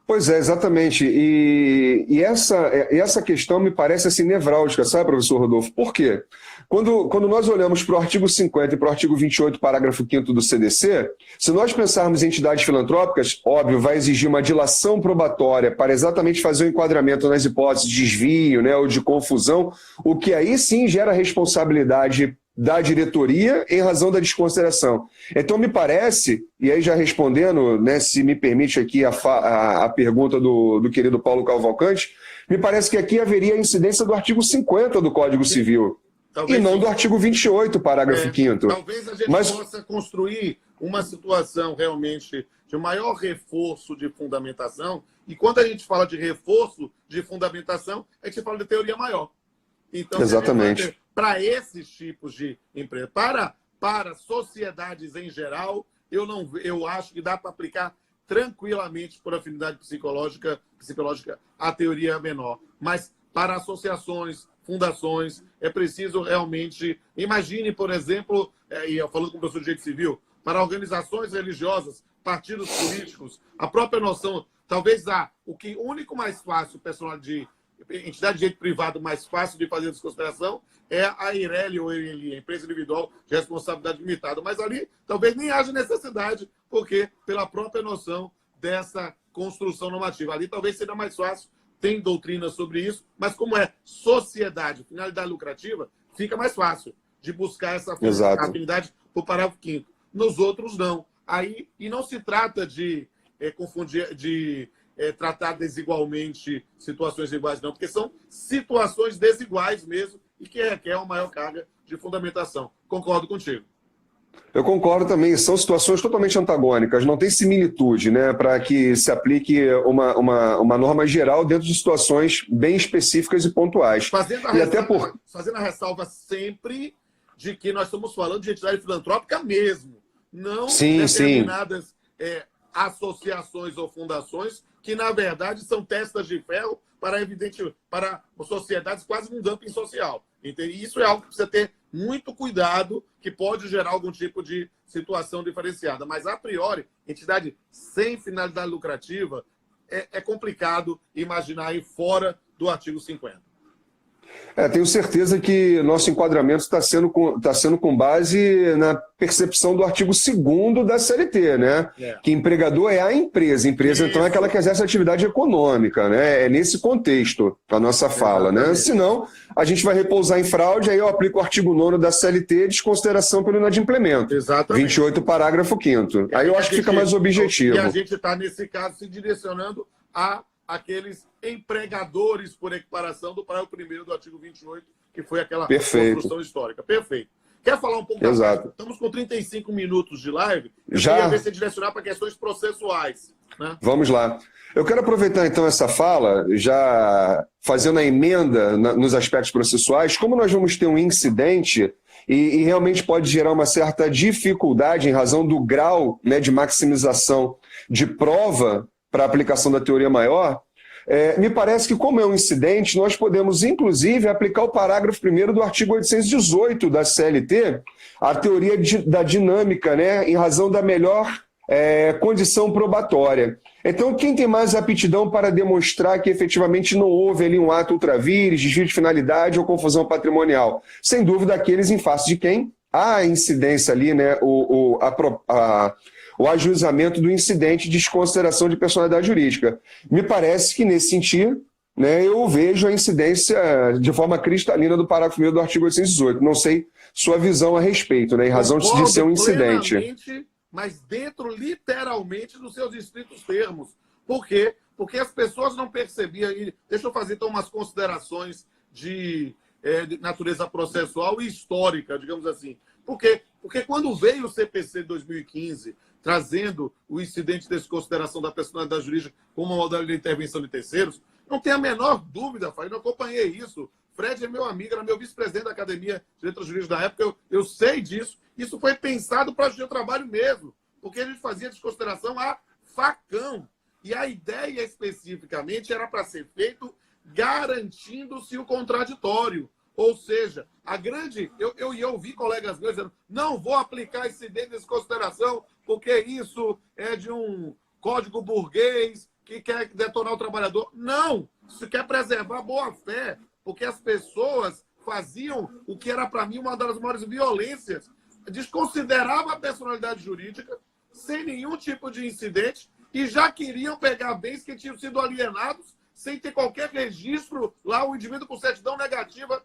Pois é, exatamente. E essa questão me parece assim nevrálgica, sabe, professor Rodolfo? Por quê? Quando nós olhamos para o artigo 50 e para o artigo 28, parágrafo 5º do CDC, se nós pensarmos em entidades filantrópicas, óbvio, vai exigir uma dilação probatória para exatamente fazer o enquadramento nas hipóteses de desvio, né, ou de confusão, o que aí sim gera responsabilidade da diretoria em razão da desconsideração. Então, me parece, e aí já respondendo, né, se me permite aqui a pergunta do querido Paulo Cavalcante, me parece que aqui haveria a incidência do artigo 50 do Código Civil, talvez, e não do artigo 28, parágrafo 5º. Talvez a gente possa construir uma situação realmente de maior reforço de fundamentação, e quando a gente fala de reforço de fundamentação, a gente fala de teoria maior. Então, exatamente. Para esses tipos de empresa, para sociedades em geral, eu acho que dá para aplicar tranquilamente por afinidade psicológica a teoria menor. Mas para associações, fundações, é preciso realmente... Imagine, por exemplo, e eu falando com o professor de direito civil, para organizações religiosas, partidos políticos, a própria noção, talvez o único mais fácil, pessoal de entidade de direito privado mais fácil de fazer desconsideração é a IRELI ou a empresa individual de responsabilidade limitada. Mas ali talvez nem haja necessidade, porque pela própria noção dessa construção normativa. Ali talvez seja mais fácil, tem doutrina sobre isso, mas como é sociedade, finalidade lucrativa, fica mais fácil de buscar essa afinidade por parágrafo 5º. Nos outros, não. Aí, e não se trata de confundir, de tratar desigualmente situações iguais, não, porque são situações desiguais mesmo e que requer uma maior carga de fundamentação. Concordo contigo. Eu concordo também, são situações totalmente antagônicas, não tem similitude, né, para que se aplique uma norma geral dentro de situações bem específicas e pontuais. Fazendo a ressalva sempre de que nós estamos falando de entidade filantrópica mesmo, não sim, determinadas associações ou fundações que, na verdade, são testas de ferro para sociedades quase num dumping social. Entende? Isso é algo que precisa ter muito cuidado, que pode gerar algum tipo de situação diferenciada. Mas, a priori, entidade sem finalidade lucrativa, é complicado imaginar aí fora do artigo 50. Tenho certeza que nosso enquadramento está sendo com base na percepção do artigo 2º da CLT, né? Que empregador é a empresa. Empresa, então, é aquela que exerce atividade econômica, né? É nesse contexto a nossa fala, né? Senão, a gente vai repousar em fraude, aí eu aplico o artigo 9º da CLT, desconsideração pelo inadimplemento. Exatamente. 28, parágrafo 5º. Aí eu acho que fica mais objetivo. E a gente está, nesse caso, se direcionando a aqueles empregadores por equiparação do parágrafo 1º do artigo 28, que foi aquela construção histórica. Perfeito. Quer falar um pouco da parte? Estamos com 35 minutos de live. Eu queria ver se direcionar para questões processuais. Né? Vamos lá. Eu quero aproveitar, então, essa fala, já fazendo a emenda nos aspectos processuais, como nós vamos ter um incidente e realmente pode gerar uma certa dificuldade em razão do grau, né, de maximização de prova para a aplicação da teoria maior, me parece que, como é um incidente, nós podemos, inclusive, aplicar o parágrafo 1º do artigo 818 da CLT, a teoria da dinâmica, né, em razão da melhor condição probatória. Então, quem tem mais aptidão para demonstrar que efetivamente não houve ali um ato ultravires, desvio de finalidade ou confusão patrimonial? Sem dúvida, aqueles em face de quem há incidência ali, né, o ajuizamento do incidente de desconsideração de personalidade jurídica. Me parece que, nesse sentido, né, eu vejo a incidência de forma cristalina do parágrafo 1º do artigo 818. Não sei sua visão a respeito, né, em razão de ser um incidente. Mas dentro, literalmente, dos seus estritos termos. Por quê? Porque as pessoas não percebiam. Deixa eu fazer, então, umas considerações de natureza processual e histórica, digamos assim. Por quê? Porque quando veio o CPC de 2015, trazendo o incidente de desconsideração da personalidade jurídica como uma modalidade de intervenção de terceiros, não tem a menor dúvida, Fábio, eu acompanhei isso. Fred é meu amigo, era meu vice-presidente da Academia de Letras Jurídicas da época, eu sei disso. Isso foi pensado para ajudar o trabalho mesmo, porque a gente fazia desconsideração a facão. E a ideia especificamente era para ser feito garantindo-se o contraditório. Ou seja, eu ouvi colegas meus dizendo, não vou aplicar incidente de desconsideração porque isso é de um código burguês que quer detonar o trabalhador. Não! Isso quer preservar a boa-fé, porque as pessoas faziam o que era para mim uma das maiores violências, desconsiderava a personalidade jurídica sem nenhum tipo de incidente e já queriam pegar bens que tinham sido alienados sem ter qualquer registro lá, o indivíduo com certidão negativa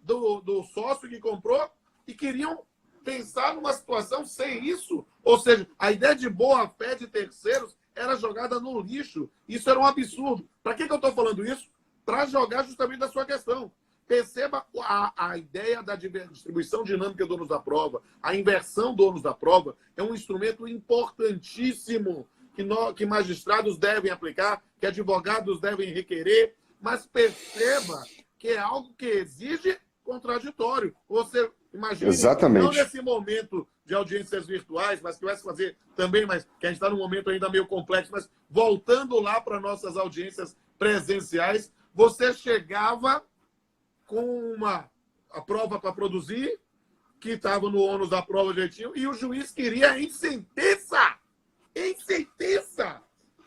do sócio que comprou, e queriam pensar numa situação sem isso. Ou seja, a ideia de boa-fé de terceiros era jogada no lixo. Isso era um absurdo. Para que eu estou falando isso? Para jogar justamente da sua questão. Perceba a ideia da distribuição dinâmica do ônus da prova, a inversão do ônus da prova é um instrumento importantíssimo que magistrados devem aplicar, que advogados devem requerer, mas perceba que é algo que exige contraditório. Você imagina, não nesse momento de audiências virtuais, mas que vai se fazer também, mas que a gente está num momento ainda meio complexo, mas voltando lá para nossas audiências presenciais, você chegava com a prova para produzir, que estava no ônus da prova jeitinho, e o juiz queria em sentença,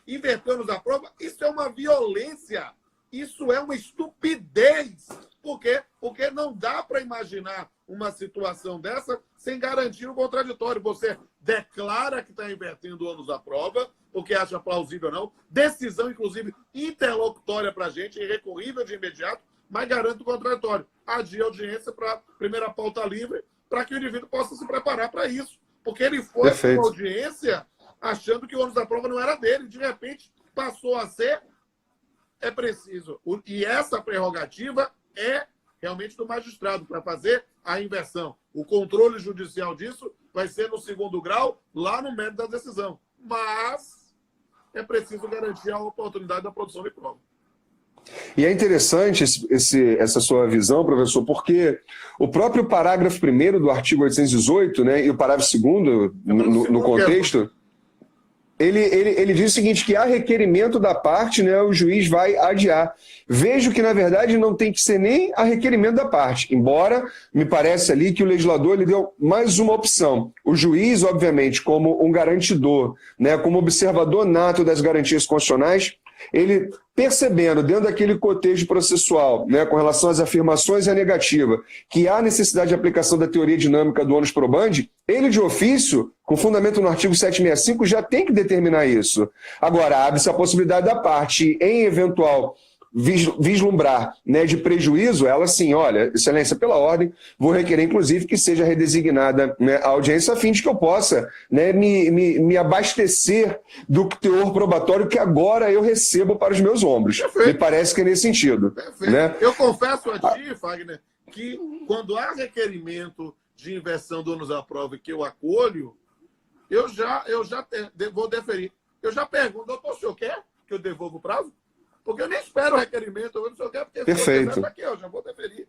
inverter o ônus da prova. Isso é uma violência, isso é uma estupidez. Por quê? Porque não dá para imaginar uma situação dessa sem garantir o contraditório. Você declara que está invertendo o ônus da prova, porque acha plausível ou não, decisão, inclusive, interlocutória para a gente, irrecorrível de imediato, mas garante o contraditório. Adia a audiência para a primeira pauta livre, para que o indivíduo possa se preparar para isso. Porque ele foi para uma audiência achando que o ônus da prova não era dele. De repente, passou a ser. É preciso. E essa prerrogativa é realmente do magistrado, para fazer a inversão. O controle judicial disso vai ser no segundo grau, lá no mérito da decisão. Mas é preciso garantir a oportunidade da produção de prova. E é interessante essa sua visão, professor, porque o próprio parágrafo 1º do artigo 818, né, e o parágrafo 2º, no contexto, ele diz o seguinte, que há requerimento da parte, né, o juiz vai adiar. Vejo que, na verdade, não tem que ser nem a requerimento da parte, embora me parece ali que o legislador ele deu mais uma opção. O juiz, obviamente, como um garantidor, né, como observador nato das garantias constitucionais, ele percebendo dentro daquele contexto processual, né, com relação às afirmações e a negativa, que há necessidade de aplicação da teoria dinâmica do onus probandi, ele de ofício, com fundamento no artigo 765, já tem que determinar isso. Agora, abre-se a possibilidade da parte, em eventual vislumbrar, né, de prejuízo, ela sim, olha, excelência, pela ordem, vou requerer, inclusive, que seja redesignada, né, a audiência a fim de que eu possa, né, me abastecer do teor probatório que agora eu recebo para os meus ombros. Perfeito. Me parece que é nesse sentido. Né? Eu confesso a ti, Fagner, que quando há requerimento de inversão do ônus à prova que eu acolho, eu já vou deferir. Eu já pergunto, doutor, o senhor quer que eu devolva o prazo? Porque eu nem espero o requerimento, eu não quero, porque perfeito. Se aqui, eu já vou deferir.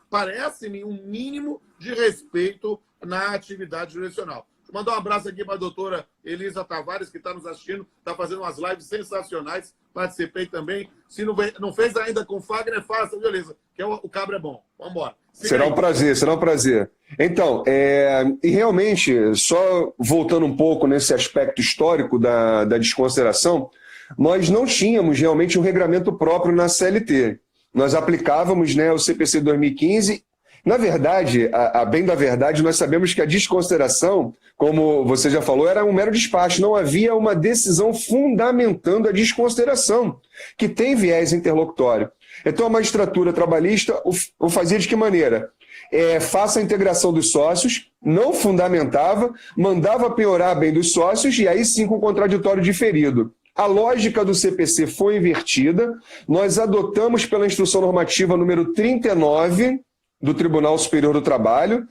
Parece-me um mínimo de respeito na atividade jurisdicional. Vou mandar um abraço aqui para a doutora Elisa Tavares, que está nos assistindo, está fazendo umas lives sensacionais, participei também. Se não fez ainda com o Fagner, faça, viu, Elisa? Que o cabra é bom. Vamos embora. Será um prazer, será um prazer. Então, e realmente, só voltando um pouco nesse aspecto histórico da desconsideração, nós não tínhamos realmente um regramento próprio na CLT. Nós aplicávamos, né, o CPC 2015. Na verdade, a bem da verdade, nós sabemos que a desconsideração, como você já falou, era um mero despacho. Não havia uma decisão fundamentando a desconsideração, que tem viés interlocutório. Então, a magistratura trabalhista o fazia de que maneira? Faça a integração dos sócios, não fundamentava, mandava penhorar bem dos sócios e aí sim com o contraditório diferido. A lógica do CPC foi invertida, nós adotamos pela instrução normativa número 39 do Tribunal Superior do Trabalho,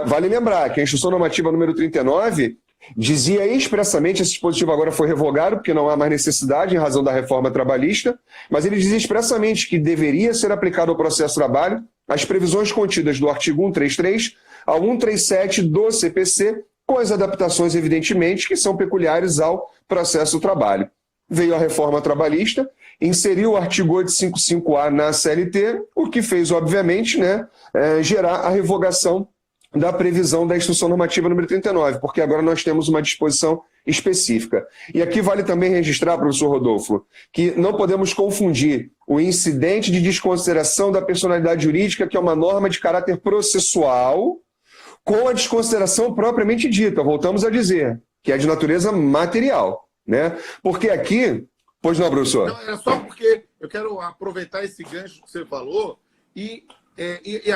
vale lembrar que a instrução normativa número 39 dizia expressamente, esse dispositivo agora foi revogado porque não há mais necessidade em razão da reforma trabalhista, mas ele dizia expressamente que deveria ser aplicado ao processo de trabalho as previsões contidas do artigo 133 ao 137 do CPC, com as adaptações, evidentemente, que são peculiares ao processo do trabalho. Veio a reforma trabalhista, inseriu o artigo 855-A na CLT, o que fez, obviamente, né, gerar a revogação da previsão da instrução normativa número 39, porque agora nós temos uma disposição específica. E aqui vale também registrar, professor Rodolfo, que não podemos confundir o incidente de desconsideração da personalidade jurídica, que é uma norma de caráter processual, com a desconsideração propriamente dita, voltamos a dizer, que é de natureza material. Né? Porque aqui... Pois não, professor? Não, é só porque eu quero aproveitar esse gancho que você falou e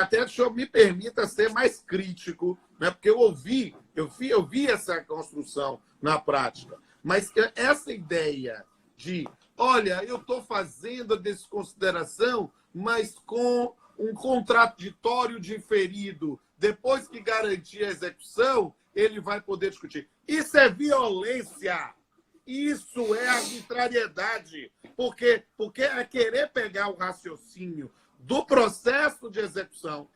até o senhor me permita ser mais crítico, né? Porque eu vi essa construção na prática, mas essa ideia de, olha, eu estou fazendo a desconsideração, mas com um contraditório diferido, depois que garantir a execução, ele vai poder discutir. Isso é violência. Isso é arbitrariedade, porque é querer pegar o raciocínio do processo de execução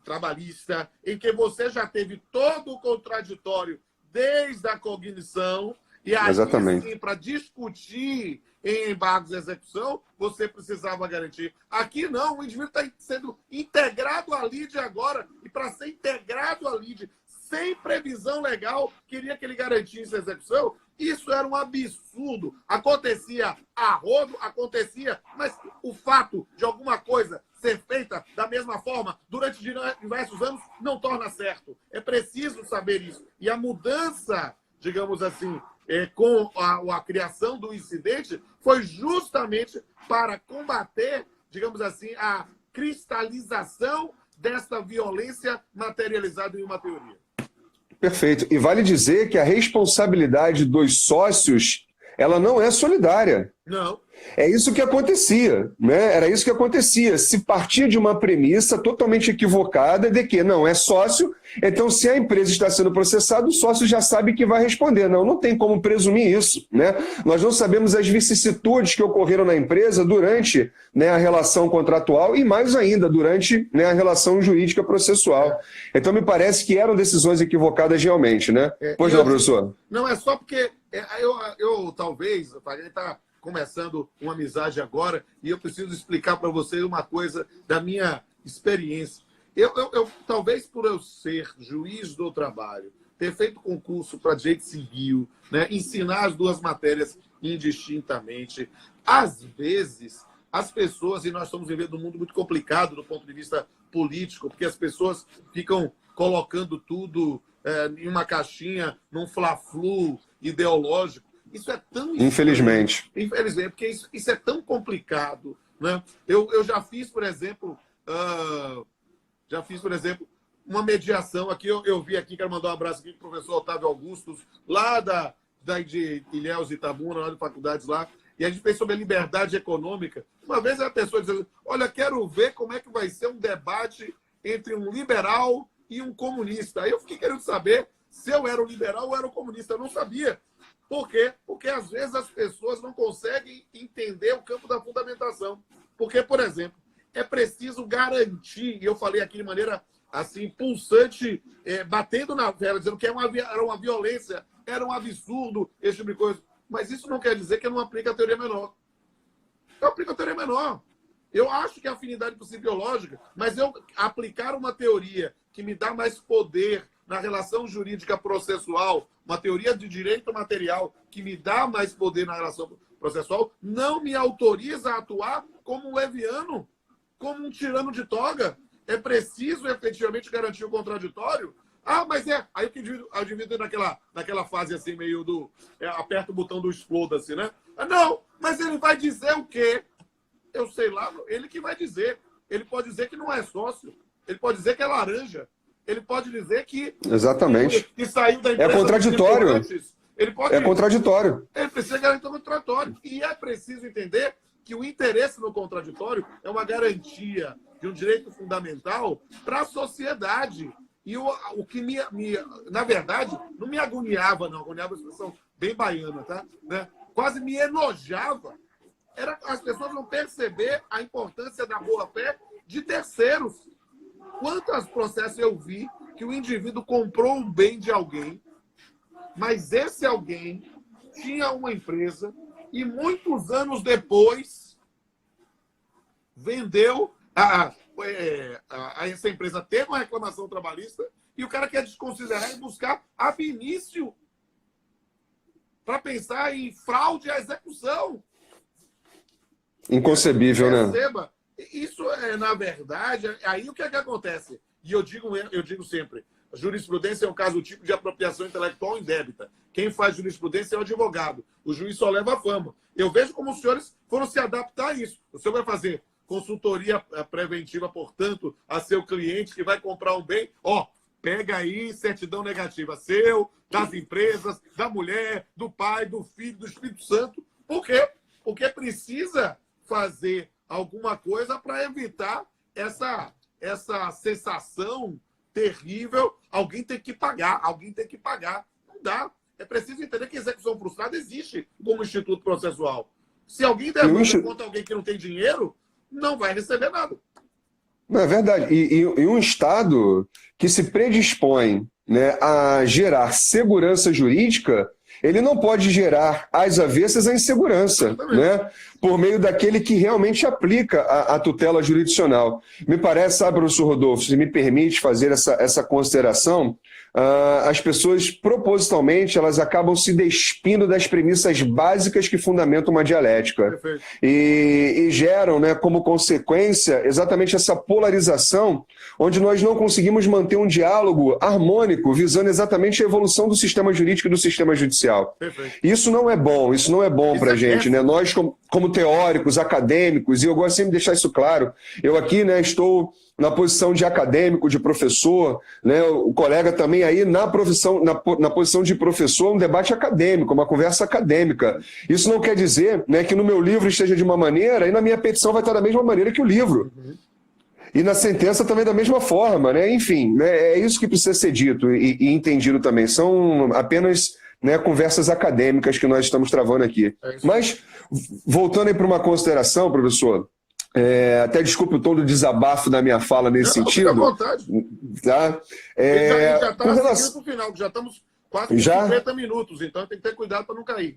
trabalhista, em que você já teve todo o contraditório desde a cognição, e aí sim, para discutir em embargos de execução, você precisava garantir. Aqui não, o indivíduo está sendo integrado à lide agora, e para ser integrado à lide sem previsão legal, queria que ele garantisse a execução. Isso era um absurdo. Acontecia a rodo, acontecia, mas o fato de alguma coisa ser feita da mesma forma durante diversos anos não torna certo. É preciso saber isso. E a mudança, digamos assim, com a criação do incidente foi justamente para combater, digamos assim, a cristalização dessa violência materializada em uma teoria. Perfeito. E vale dizer que a responsabilidade dos sócios ela não é solidária. Não. É isso que acontecia, né? Era isso que acontecia. Se partia de uma premissa totalmente equivocada de que não é sócio, então se a empresa está sendo processada, o sócio já sabe que vai responder. Não, não tem como presumir isso, né? Nós não sabemos as vicissitudes que ocorreram na empresa durante, né, a relação contratual e mais ainda durante, né, a relação jurídica processual. Então me parece que eram decisões equivocadas realmente, né? Pois não, professor? Não, é só porque eu talvez, ele está começando uma amizade agora e eu preciso explicar para vocês uma coisa da minha experiência. Talvez por eu ser juiz do trabalho, ter feito concurso para direito civil, né, ensinar as duas matérias indistintamente, às vezes as pessoas, e nós estamos vivendo um mundo muito complicado do ponto de vista político, porque as pessoas ficam colocando tudo em uma caixinha, num fla-flu ideológico. Isso é tão... Infelizmente. Infelizmente, porque isso é tão complicado, né? Eu já fiz, por exemplo, uma mediação aqui. Eu vi aqui, quero mandar um abraço aqui para o professor Otávio Augustus, lá de Ilhéus e Itabuna, lá de faculdades lá, e a gente fez sobre a liberdade econômica. Uma vez a pessoa dizendo, olha, quero ver como é que vai ser um debate entre um liberal e um comunista. Aí eu fiquei querendo saber se eu era um liberal ou era um comunista. Eu não sabia. Por quê? Porque, às vezes, as pessoas não conseguem entender o campo da fundamentação. Porque, por exemplo, é preciso garantir, e eu falei aqui de maneira assim, pulsante, batendo na vela, dizendo que era uma violência, era um absurdo, esse tipo de coisa. Mas isso não quer dizer que eu não aplique a teoria menor. Eu aplico a teoria menor. Eu acho que é afinidade psicológica, mas eu aplicar uma teoria que me dá mais poder na relação jurídica processual, uma teoria de direito material que me dá mais poder na relação processual, não me autoriza a atuar como um leviano, como um tirano de toga. É preciso efetivamente garantir o contraditório. Ah, mas aí que o indivíduo naquela fase assim, meio do... aperta o botão do exploda-se, né? Não, mas ele vai dizer o quê? Eu sei lá, ele que vai dizer. Ele pode dizer que não é sócio. Ele pode dizer que é laranja. Ele pode dizer que... Exatamente. Que saiu da empresa... É contraditório. Ele pode... É contraditório. Ele precisa garantir o contraditório. E é preciso entender que o interesse no contraditório é uma garantia de um direito fundamental para a sociedade. E o que na verdade, não me agoniava, não. Agoniava é uma expressão bem baiana, tá? Né? Quase me enojava. Era as pessoas não perceber a importância da boa-fé de terceiros. Quantos processos eu vi que o indivíduo comprou um bem de alguém, mas esse alguém tinha uma empresa e muitos anos depois vendeu, essa empresa teve uma reclamação trabalhista e o cara quer desconsiderar e buscar ab início para pensar em fraude à execução. Inconcebível, né? Perceba, isso na verdade, aí o que é que acontece? E eu digo sempre, a jurisprudência é um caso tipo de apropriação intelectual indébita. Quem faz jurisprudência é o advogado. O juiz só leva a fama. Eu vejo como os senhores foram se adaptar a isso. O senhor vai fazer consultoria preventiva, portanto, a seu cliente que vai comprar um bem. Pega aí certidão negativa seu, das empresas, da mulher, do pai, do filho, do Espírito Santo. Por quê? Porque precisa fazer alguma coisa para evitar essa sensação terrível. Alguém tem que pagar. Não dá. É preciso entender que a execução frustrada existe como instituto processual. Se alguém demanda contra alguém que não tem dinheiro, não vai receber nada. Não, é verdade. E um Estado que se predispõe, né, a gerar segurança jurídica, ele não pode gerar às avessas a insegurança, né? Por meio daquele que realmente aplica a tutela jurisdicional. Me parece, sabe, professor Rodolfo, se me permite fazer essa consideração, as pessoas, propositalmente, elas acabam se despindo das premissas básicas que fundamentam uma dialética. E geram, né, como consequência, exatamente essa polarização, onde nós não conseguimos manter um diálogo harmônico, visando exatamente a evolução do sistema jurídico e do sistema judicial. inicial. Perfeito. Isso não é bom para a gente, né? Nós, como teóricos, acadêmicos, e eu gosto sempre de deixar isso claro, eu aqui, né, estou na posição de acadêmico, de professor, né, o colega também aí na posição de professor, um debate acadêmico, uma conversa acadêmica. Isso não quer dizer, né, que no meu livro esteja de uma maneira e na minha petição vai estar da mesma maneira que o livro. E na sentença também da mesma forma, né? Enfim, né, é isso que precisa ser dito e entendido também. São apenas, né, conversas acadêmicas que nós estamos travando aqui. Mas, voltando aí para uma consideração, professor, até desculpe o tom do desabafo da minha fala nesse sentido. Fica à vontade. Tá? Já está seguindo para o final, que já estamos quase com 50 minutos, então tem que ter cuidado para não cair.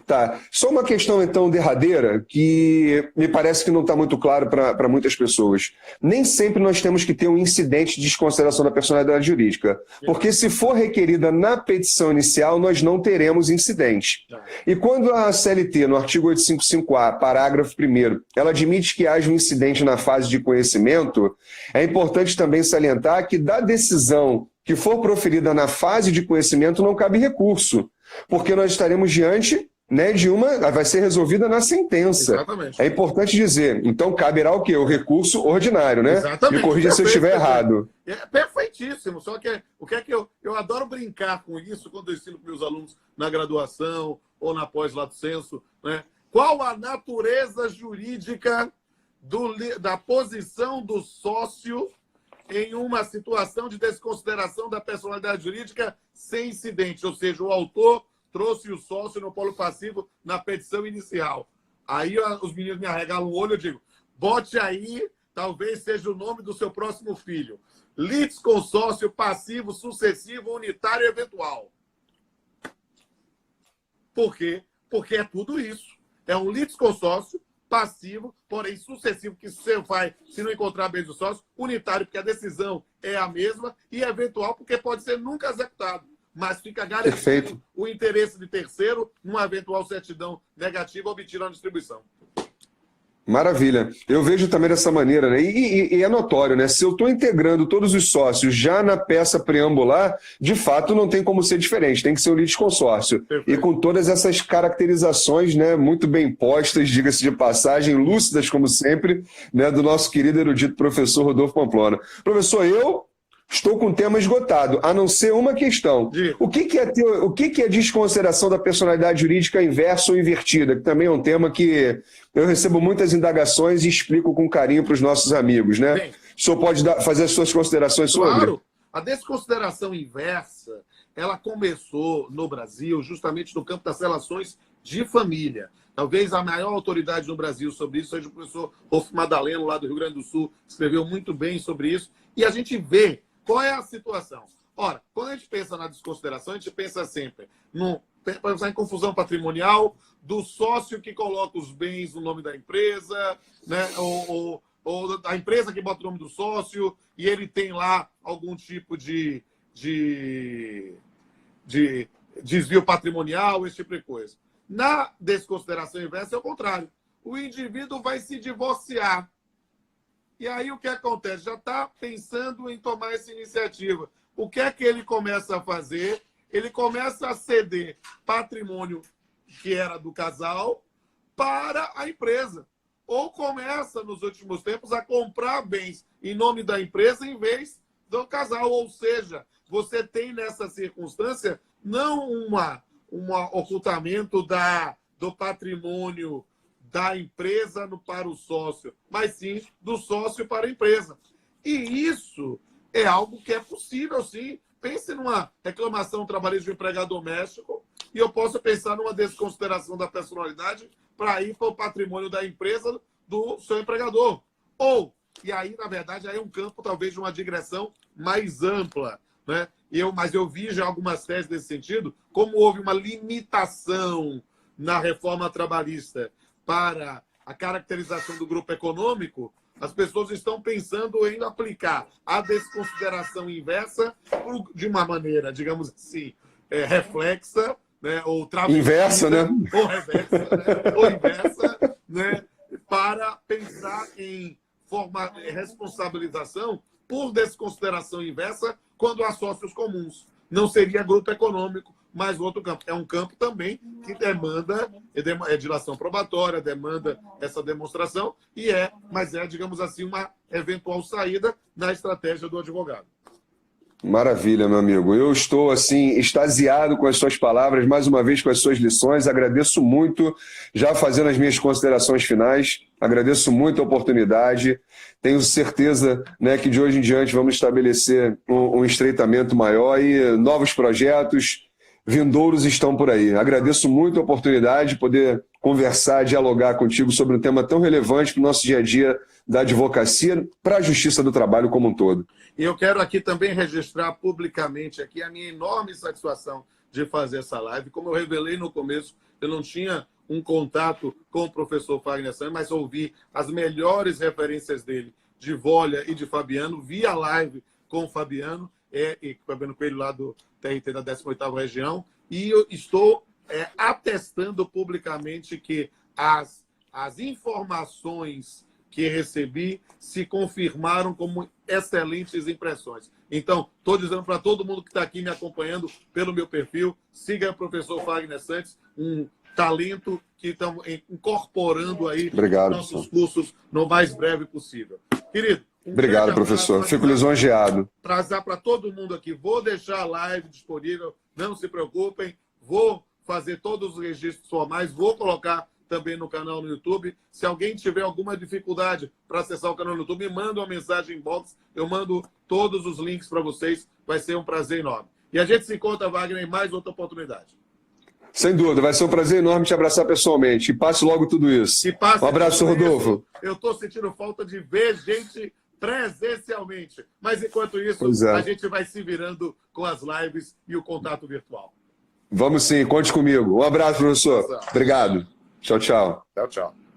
Tá. Só uma questão, então, derradeira, que me parece que não está muito claro para muitas pessoas. Nem sempre nós temos que ter um incidente de desconsideração da personalidade jurídica, porque se for requerida na petição inicial, nós não teremos incidente. E quando a CLT, no artigo 855-A, parágrafo 1º, ela admite que haja um incidente na fase de conhecimento, é importante também salientar que da decisão que for proferida na fase de conhecimento não cabe recurso, porque nós estaremos diante, né, de vai ser resolvida na sentença. Exatamente. É importante dizer, então caberá o quê? O recurso ordinário, né? Exatamente. Me corrija se eu estiver errado. É perfeitíssimo, só que o que é que eu adoro brincar com isso quando eu ensino para meus alunos na graduação ou na pós-lato sensu, né? Qual a natureza jurídica da posição do sócio em uma situação de desconsideração da personalidade jurídica sem incidente, ou seja, o autor trouxe o sócio no polo passivo na petição inicial. Aí os meninos me arregalam o olho, eu digo, bote aí, talvez seja o nome do seu próximo filho. Litisconsórcio passivo, sucessivo, unitário e eventual. Por quê? Porque é tudo isso. É um litisconsórcio passivo, porém sucessivo, que você vai, se não encontrar bem do sócio, unitário, porque a decisão é a mesma, e eventual, porque pode ser nunca executado, mas fica garantido o interesse de terceiro numa eventual certidão negativa obtida na distribuição. Maravilha. Eu vejo também dessa maneira, né? E é notório, né? Se eu estou integrando todos os sócios já na peça preambular, de fato não tem como ser diferente, tem que ser um litisconsórcio. E com todas essas caracterizações, né, muito bem postas, diga-se de passagem, lúcidas como sempre, né, do nosso querido erudito professor Rodolfo Pamplona. Professor, eu estou com o tema esgotado, a não ser uma questão. O que é desconsideração da personalidade jurídica inversa ou invertida? Que também é um tema que eu recebo muitas indagações e explico com carinho para os nossos amigos, né? Bem, o senhor pode fazer as suas considerações sobre? Claro. A desconsideração inversa, ela começou no Brasil justamente no campo das relações de família. Talvez a maior autoridade no Brasil sobre isso seja o professor Rolf Madaleno, lá do Rio Grande do Sul, escreveu muito bem sobre isso. E a gente vê qual é a situação. Ora, quando a gente pensa na desconsideração, a gente pensa sempre para pensar em confusão patrimonial do sócio que coloca os bens no nome da empresa, né? ou a empresa que bota o nome do sócio e ele tem lá algum tipo de desvio patrimonial, esse tipo de coisa. Na desconsideração inversa é o contrário. O indivíduo vai se divorciar. E aí o que acontece? Já está pensando em tomar essa iniciativa. O que é que ele começa a fazer? Ele começa a ceder patrimônio que era do casal para a empresa. Ou começa, nos últimos tempos, a comprar bens em nome da empresa em vez do casal. Ou seja, você tem nessa circunstância não um ocultamento do patrimônio da empresa para o sócio, mas sim do sócio para a empresa. E isso é algo que é possível, sim. Pense numa reclamação trabalhista de um empregado doméstico e eu posso pensar numa desconsideração da personalidade para ir para o patrimônio da empresa do seu empregador. E aí, na verdade, aí é um campo talvez de uma digressão mais ampla, né? Mas eu vi já algumas teses nesse sentido, como houve uma limitação na reforma trabalhista para a caracterização do grupo econômico, as pessoas estão pensando em aplicar a desconsideração inversa de uma maneira, digamos assim, reflexa, né? Ou inversa, né? Ou reversa, né? Ou inversa, né? Para pensar em responsabilização por desconsideração inversa quando há sócios comuns. Não seria grupo econômico, mas o outro campo. É um campo também que demanda dilação probatória, demanda essa demonstração, mas é, digamos assim, uma eventual saída na estratégia do advogado. Maravilha, meu amigo. Eu estou, assim, extasiado com as suas palavras, mais uma vez com as suas lições. Agradeço muito, já fazendo as minhas considerações finais. Agradeço muito a oportunidade. Tenho certeza, né, que de hoje em diante vamos estabelecer um estreitamento maior e novos projetos vindouros estão por aí. Agradeço muito a oportunidade de poder conversar, dialogar contigo sobre um tema tão relevante para o nosso dia a dia da advocacia, para a justiça do trabalho como um todo. E eu quero aqui também registrar publicamente aqui a minha enorme satisfação de fazer essa live. Como eu revelei no começo, eu não tinha um contato com o professor Fagner Santos, mas ouvi as melhores referências dele, de Volha e de Fabiano, via live com o Fabiano, e Fabiano Coelho lá do TRT da 18ª região, e eu estou atestando publicamente que as informações que recebi se confirmaram como excelentes impressões. Então, estou dizendo para todo mundo que está aqui me acompanhando pelo meu perfil, siga o professor Fagner Santos, um talento que estamos incorporando aí nos nossos cursos no mais breve possível. Querido, obrigado, professor. Fico lisonjeado. Trazar para todo mundo aqui. Vou deixar a live disponível, não se preocupem. Vou fazer todos os registros formais, vou colocar também no canal no YouTube. Se alguém tiver alguma dificuldade para acessar o canal no YouTube, me manda uma mensagem em inbox. Eu mando todos os links para vocês. Vai ser um prazer enorme. E a gente se encontra, Wagner, em mais outra oportunidade. Sem dúvida, vai ser um prazer enorme te abraçar pessoalmente. E passe logo tudo isso. Um abraço, Rodolfo. Eu estou sentindo falta de ver gente presencialmente. Mas, enquanto isso, a gente vai se virando com as lives e o contato virtual. Vamos sim, conte comigo. Um abraço, professor. Obrigado. Tchau, tchau. Tchau, tchau.